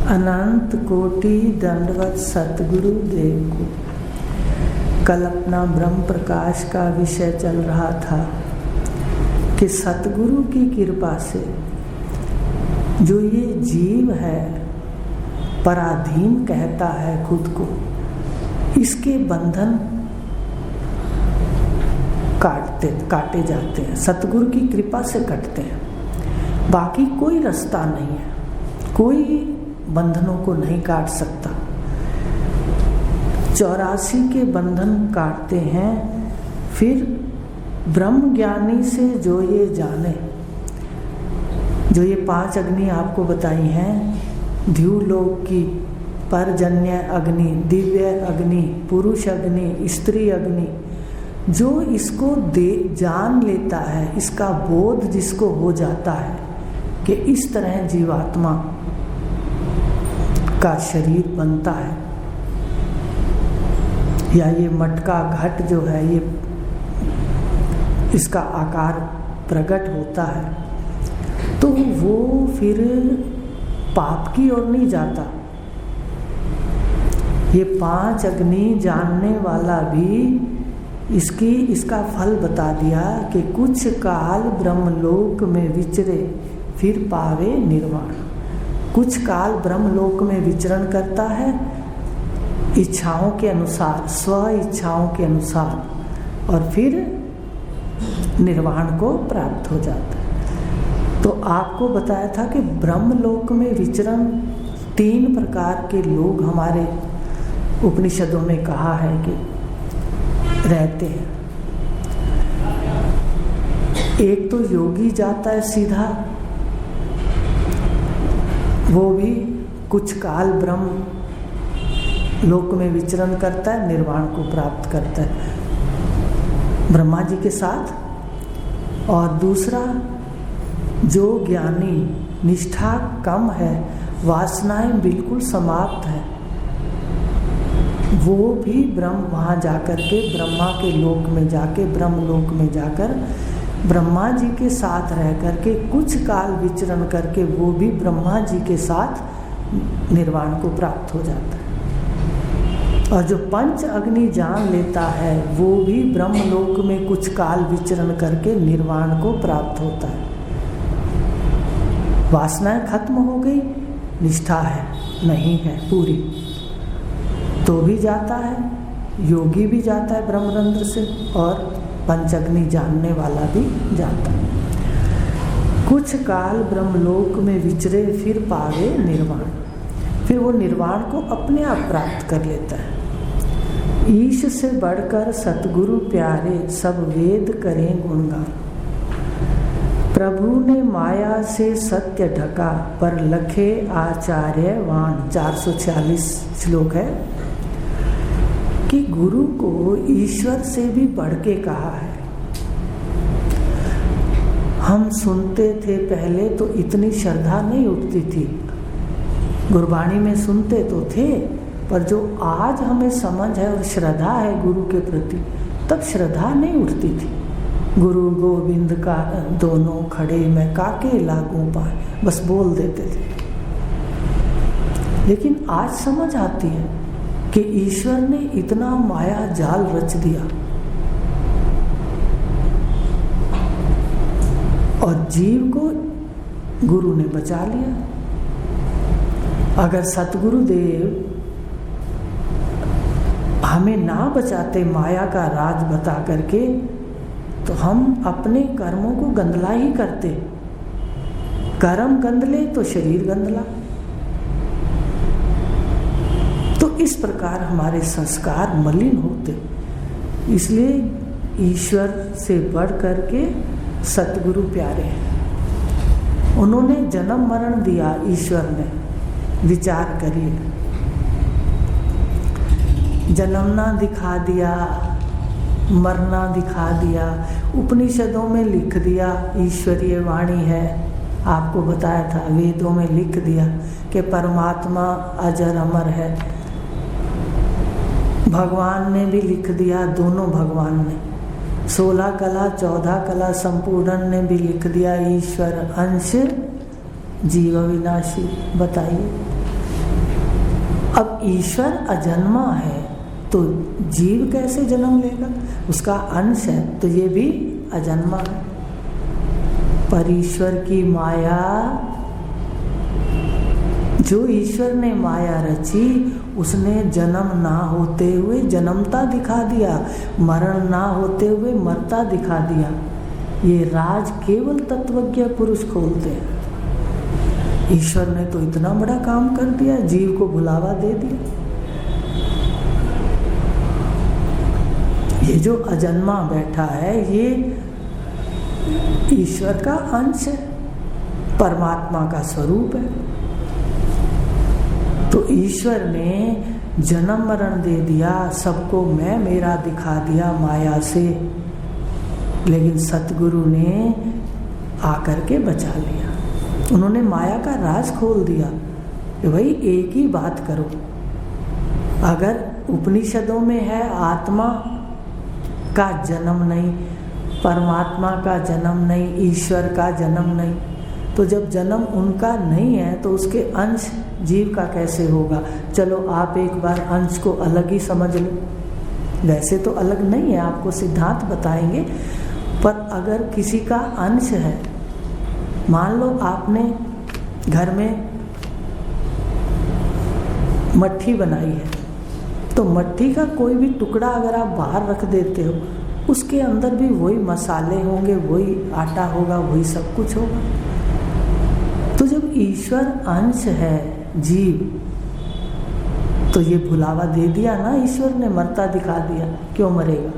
अनंत कोटि दंडवत सतगुरु देव को। कल अपना ब्रह्म प्रकाश का विषय चल रहा था कि सतगुरु की कृपा से जो ये जीव है पराधीन कहता है खुद को, इसके बंधन काटे जाते हैं, सतगुरु की कृपा से कटते हैं। बाकी कोई रास्ता नहीं है, कोई बंधनों को नहीं काट सकता। 84 के बंधन काटते हैं। फिर ब्रह्म ज्ञानी से जो ये जाने, जो ये 5 अग्नि आपको बताई हैं, द्युलोक की परजन्य अग्नि, दिव्य अग्नि, पुरुष अग्नि, स्त्री अग्नि, जो इसको जान लेता है, इसका बोध जिसको हो जाता है कि इस तरह जीवात्मा का शरीर बनता है, या ये मटका घट जो है ये इसका आकार प्रकट होता है, तो वो फिर पाप की ओर नहीं जाता। ये 5 अग्नि जानने वाला भी इसका फल बता दिया कि कुछ काल ब्रह्मलोक में विचरे फिर पावे निर्वाण। कुछ काल ब्रह्मलोक में विचरण करता है इच्छाओं के अनुसार, स्व इच्छाओं के अनुसार, और फिर निर्वाण को प्राप्त हो जाता है। तो आपको बताया था कि ब्रह्मलोक में विचरण 3 प्रकार के लोग हमारे उपनिषदों में कहा है कि रहते हैं। एक तो योगी जाता है सीधा, वो भी कुछ काल ब्रह्म लोक में विचरण करता है, निर्वाण को प्राप्त करता है ब्रह्मा जी के साथ। और दूसरा जो ज्ञानी, निष्ठा कम है, वासनाएं बिल्कुल समाप्त है, वो भी ब्रह्म वहाँ जाकर के ब्रह्मा के लोक में जाके, ब्रह्म लोक में जाकर ब्रह्मा जी के साथ रह करके कुछ काल विचरण करके वो भी ब्रह्मा जी के साथ निर्वाण को प्राप्त हो जाता है। और जो 5 अग्नि जान लेता है वो भी ब्रह्म लोक में कुछ काल विचरण करके निर्वाण को प्राप्त होता है। वासनाएं खत्म हो गई, निष्ठा है नहीं है पूरी, तो भी जाता है। योगी भी जाता है ब्रह्मरंध्र से, और 5 अग्नि जानने वाला भी जाता है। कुछ काल ब्रह्मलोक में विचरे फिर पावे निर्वाण। फिर वो निर्वाण को अपने आप प्राप्त कर लेता है। ईश से बढ़कर सतगुरु प्यारे, सब वेद करें गुणगान। प्रभु ने माया से सत्य ढका, पर लखे आचार्यवान। 446 श्लोक है कि गुरु को ईश्वर से भी बढ़ के कहा है। हम सुनते थे पहले तो इतनी श्रद्धा नहीं उठती थी, गुरबाणी में सुनते तो थे, पर जो आज हमें समझ है और श्रद्धा है गुरु के प्रति, तब श्रद्धा नहीं उठती थी। गुरु गोविंद का दोनों खड़े मैं काके लागू पाए, बस बोल देते थे। लेकिन आज समझ आती है कि ईश्वर ने इतना माया जाल रच दिया और जीव को गुरु ने बचा लिया। अगर सतगुरु देव हमें ना बचाते माया का राज बता करके, तो हम अपने कर्मों को गंदला ही करते। कर्म गंदले तो शरीर गंदला। तो इस प्रकार हमारे संस्कार मलिन होते। इसलिए ईश्वर से बढ़ करके सतगुरु प्यारे हैं। उन्होंने जन्म मरण दिया ईश्वर ने, विचार करिए। जन्मना दिखा दिया, मरना दिखा दिया, उपनिषदों में लिख दिया, ईश्वरीय वाणी है। आपको बताया था वेदों में लिख दिया कि परमात्मा अजर अमर है। भगवान ने भी लिख दिया, दोनों भगवान ने 16 कला 14 कला संपूर्ण ने भी लिख दिया ईश्वर अंश जीव विनाशी। बताइए अब ईश्वर अजन्मा है तो जीव कैसे जन्म लेगा? उसका अंश है तो ये भी अजन्मा है। पर ईश्वर की माया, जो ईश्वर ने माया रची उसने जन्म ना होते हुए जन्मता दिखा दिया, मरण ना होते हुए मरता दिखा दिया। ये राज केवल तत्वज्ञ पुरुष खोलते हैं। ईश्वर ने तो इतना बड़ा काम कर दिया, जीव को भुलावा दे दिया। ये जो अजन्मा बैठा है ये ईश्वर का अंश है, परमात्मा का स्वरूप है। तो ईश्वर ने जन्म मरण दे दिया, सबको मैं मेरा दिखा दिया माया से, लेकिन सतगुरु ने आकर के बचा लिया। उन्होंने माया का राज खोल दिया कि भाई एक ही बात करो। अगर उपनिषदों में है आत्मा का जन्म नहीं, परमात्मा का जन्म नहीं, ईश्वर का जन्म नहीं, तो जब जन्म उनका नहीं है तो उसके अंश जीव का कैसे होगा? चलो आप एक बार अंश को अलग ही समझ लो। वैसे तो अलग नहीं है, आपको सिद्धांत बताएंगे। पर अगर किसी का अंश है, मान लो आपने घर में मट्ठी बनाई है, तो मट्ठी का कोई भी टुकड़ा अगर आप बाहर रख देते हो, उसके अंदर भी वही मसाले होंगे, वही आटा होगा, वही सब कुछ होगा। तो जब ईश्वर अंश है जीव, तो ये भुलावा दे दिया ना ईश्वर ने, मरता दिखा दिया। क्यों मरेगा?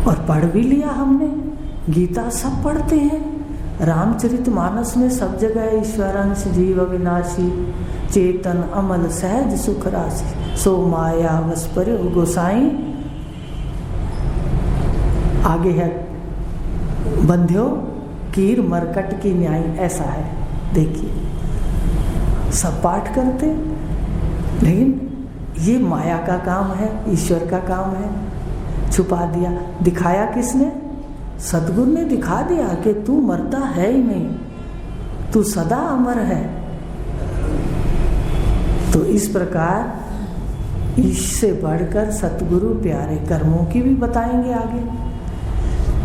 और पढ़ भी लिया हमने, गीता सब पढ़ते हैं, रामचरितमानस में सब जगह ईश्वर अंश जीव अविनाशी, चेतन अमल सहज सुख राशि, सो माया वस्पर गोसाई। आगे है बंध्यो कीर मरकट की न्याय, ऐसा है। देखिए सब पाठ करते, लेकिन ये माया का काम है, ईश्वर का काम है। छुपा दिया, दिखाया किसने? सतगुरु ने दिखा दिया कि तू मरता है ही नहीं, तू सदा अमर है। तो इस प्रकार इससे बढ़कर सतगुरु प्यारे कर्मों की भी बताएंगे आगे।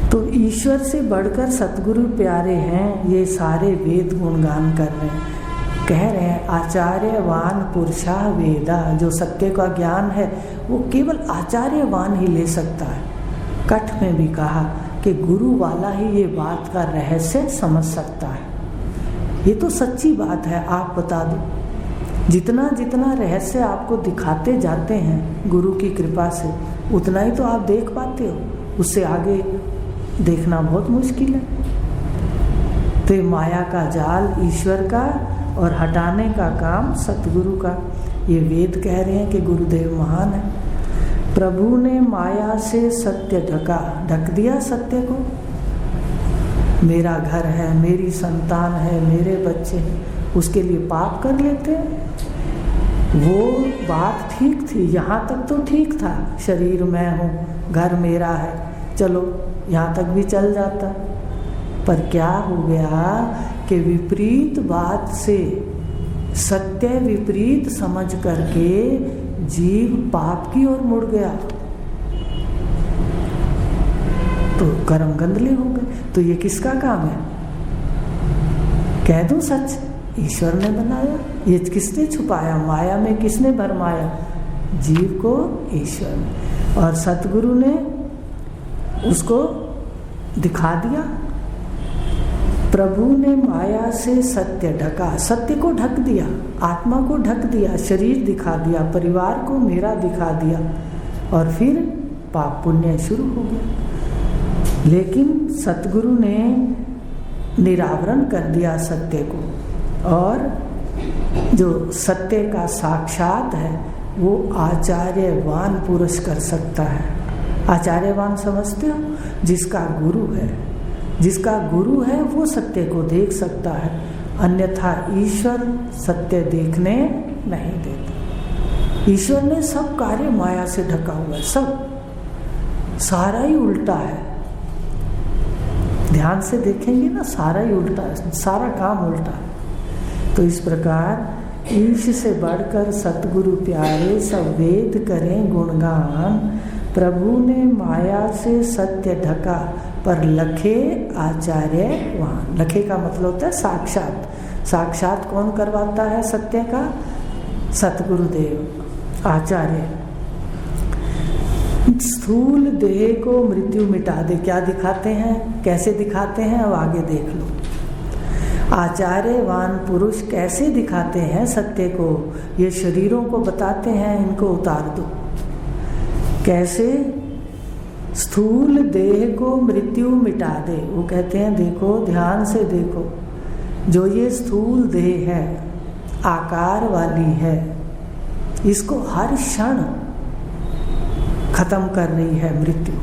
तो ईश्वर से बढ़कर सतगुरु प्यारे हैं, ये सारे वेद गुणगान कर रहे हैं। कह रहे हैं आचार्यवान पुरुषा वेदा, जो सत्य का ज्ञान है वो केवल आचार्यवान ही ले सकता है। कठ में भी कहा कि गुरु वाला ही ये बात का रहस्य समझ सकता है। ये तो सच्ची बात है, आप बता दो। जितना जितना रहस्य आपको दिखाते जाते हैं गुरु की कृपा से, उतना ही तो आप देख पाते हो, उससे आगे देखना बहुत मुश्किल है। तो माया का जाल ईश्वर का और हटाने का काम सतगुरु का। ये वेद कह रहे हैं कि गुरुदेव महान है। प्रभु ने माया से सत्य ढक दिया सत्य को। मेरा घर है, मेरी संतान है, मेरे बच्चे हैं, उसके लिए पाप कर लेते हैं। वो बात ठीक थी, यहाँ तक तो ठीक था, शरीर मैं हूँ, घर मेरा है, चलो यहाँ तक भी चल जाता। पर क्या हो गया कि विपरीत बात से सत्य विपरीत समझ करके जीव पाप की ओर मुड़ गया, तो कर्म गंदले हो गए। तो ये किसका काम है? कह दो सच, ईश्वर ने बनाया। ये किसने छुपाया? माया में किसने भरमाया? जीव को ईश्वर ने, और सतगुरु ने उसको दिखा दिया। प्रभु ने माया से सत्य ढका, सत्य को ढक दिया, आत्मा को ढक दिया, शरीर दिखा दिया, परिवार को मेरा दिखा दिया, और फिर पाप पुण्य शुरू हो गया। लेकिन सतगुरु ने निरावरण कर दिया सत्य को, और जो सत्य का साक्षात है वो आचार्यवान पुरुष कर सकता है। आचार्यवान समझते हो? जिसका गुरु है, जिसका गुरु है वो सत्य को देख सकता है, अन्यथा ईश्वर सत्य देखने नहीं देता। ईश्वर ने सब कार्य माया से ढका हुआ है, सब सारा ही उल्टा है। ध्यान से देखेंगे ना, सारा ही उल्टा है, सारा काम उल्टा है। तो इस प्रकार ईश से बढ़कर सतगुरु प्यारे, सब वेद करें गुणगान। प्रभु ने माया से सत्य ढका, पर लखे आचार्य वहां। लखे का मतलब होता है साक्षात। साक्षात कौन करवाता है सत्य का? सतगुरुदेव आचार्य। स्थूल देह को मृत्यु मिटा दे। क्या दिखाते हैं, कैसे दिखाते हैं? अब आगे देख लो। आचार्यवान पुरुष कैसे दिखाते हैं सत्य को? ये शरीरों को बताते हैं, इनको उतार दो। कैसे? स्थूल देह को मृत्यु मिटा दे। वो कहते हैं देखो, ध्यान से देखो, जो ये स्थूल देह है, आकार वाली है, इसको हर क्षण खत्म कर रही है मृत्यु।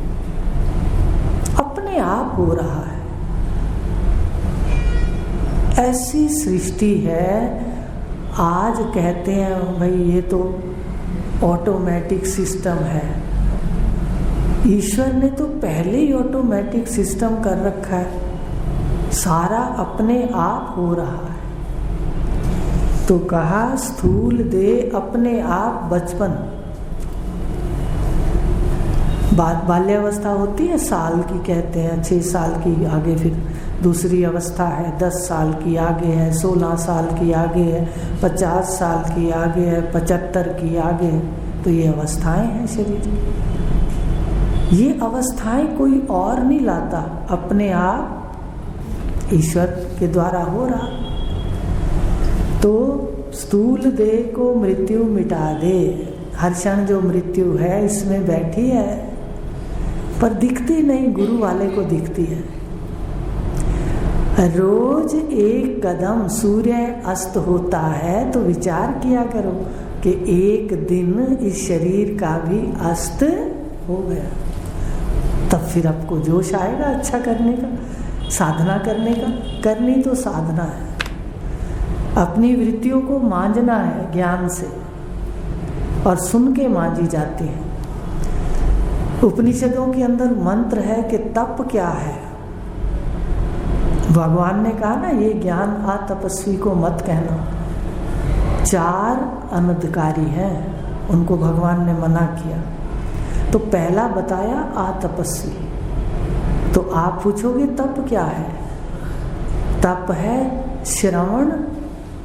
अपने आप हो रहा है। ऐसी सृष्टि है। आज कहते हैं भाई ये तो ऑटोमेटिक सिस्टम है। ईश्वर ने तो पहले ही ऑटोमेटिक सिस्टम कर रखा है, सारा अपने आप हो रहा है। तो कहा स्थूल देह अपने आप बचपन, बाल्यावस्था होती है साल की, कहते हैं 6 साल की, आगे फिर दूसरी अवस्था है 10 साल की, आगे है 16 साल की, आगे है 50 साल की, आगे है 75 की, आगे है। तो ये अवस्थाएं हैं शरीर की। ये अवस्थाएं कोई और नहीं लाता, अपने आप ईश्वर के द्वारा हो रहा। तो स्थूल देह को मृत्यु मिटा दे। हर क्षण जो मृत्यु है इसमें बैठी है, पर दिखती नहीं, गुरु वाले को दिखती है। रोज एक कदम सूर्य अस्त होता है तो विचार किया करो कि एक दिन इस शरीर का भी अस्त हो गया। तब फिर आपको जोश आएगा अच्छा करने का, साधना करने का। करनी तो साधना है, अपनी वृत्तियों को मांझना है ज्ञान से, और सुन के मांझी जाती है। उपनिषदों के अंदर मंत्र है कि तप क्या है। भगवान ने कहा ना, ये ज्ञान अतपस्वी को मत कहना। 4 अनधिकारी हैं, उनको भगवान ने मना किया। तो पहला बताया अतपस्वी। तो आप पूछोगे तप क्या है? तप है श्रवण,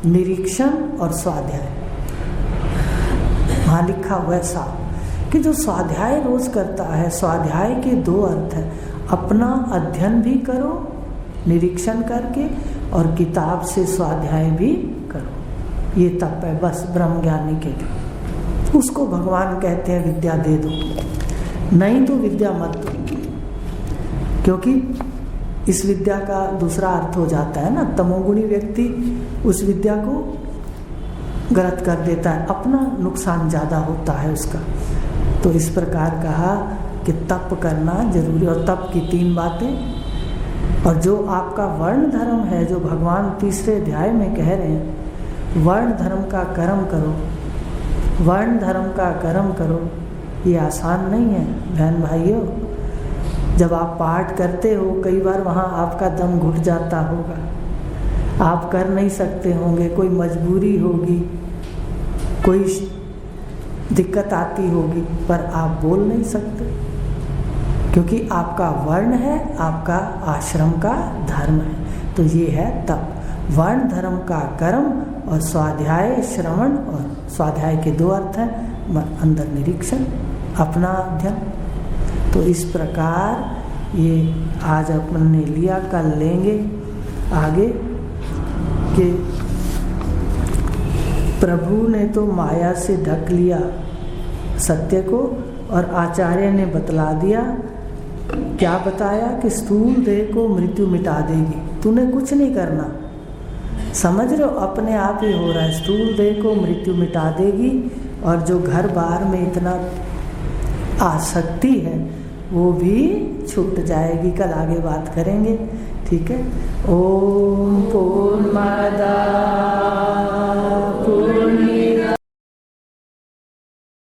निरीक्षण और स्वाध्याय। वहां लिखा हुआ है साफ कि जो स्वाध्याय रोज करता है, स्वाध्याय के 2 अर्थ है, अपना अध्ययन भी करो निरीक्षण करके, और किताब से स्वाध्याय भी करो। ये तप है बस ब्रह्म ज्ञानी के लिए। उसको भगवान कहते हैं विद्या दे दो, नहीं तो विद्या मत दो। क्योंकि इस विद्या का दूसरा अर्थ हो जाता है ना, तमोगुणी व्यक्ति उस विद्या को गलत कर देता है, अपना नुकसान ज़्यादा होता है उसका। तो इस प्रकार कहा कि तप करना जरूरी। और तप की 3 बातें। और जो आपका वर्ण धर्म है, जो भगवान 3रे अध्याय में कह रहे हैं, वर्ण धर्म का कर्म करो, वर्ण धर्म का कर्म करो। ये आसान नहीं है बहन भाइयों। जब आप पाठ करते हो, कई बार वहाँ आपका दम घुट जाता होगा, आप कर नहीं सकते होंगे, कोई मजबूरी होगी, कोई दिक्कत आती होगी, पर आप बोल नहीं सकते, क्योंकि आपका वर्ण है, आपका आश्रम का धर्म है। तो ये है तप, वर्ण धर्म का कर्म, और स्वाध्याय श्रवण। और स्वाध्याय के 2 अर्थ हैं, अंदर निरीक्षण, अपना अध्ययन। तो इस प्रकार ये आज अपन ने लिया, कल लेंगे आगे कि प्रभु ने तो माया से ढक लिया सत्य को, और आचार्य ने बतला दिया। क्या बताया कि स्थूल देह को मृत्यु मिटा देगी, तूने कुछ नहीं करना। समझ रहे हो, अपने आप ही हो रहा है। स्थूल देह को मृत्यु मिटा देगी, और जो घर बार में इतना आसक्ति है वो भी छूट जाएगी। कल आगे बात करेंगे, ठीक है। ओम पूर्णमद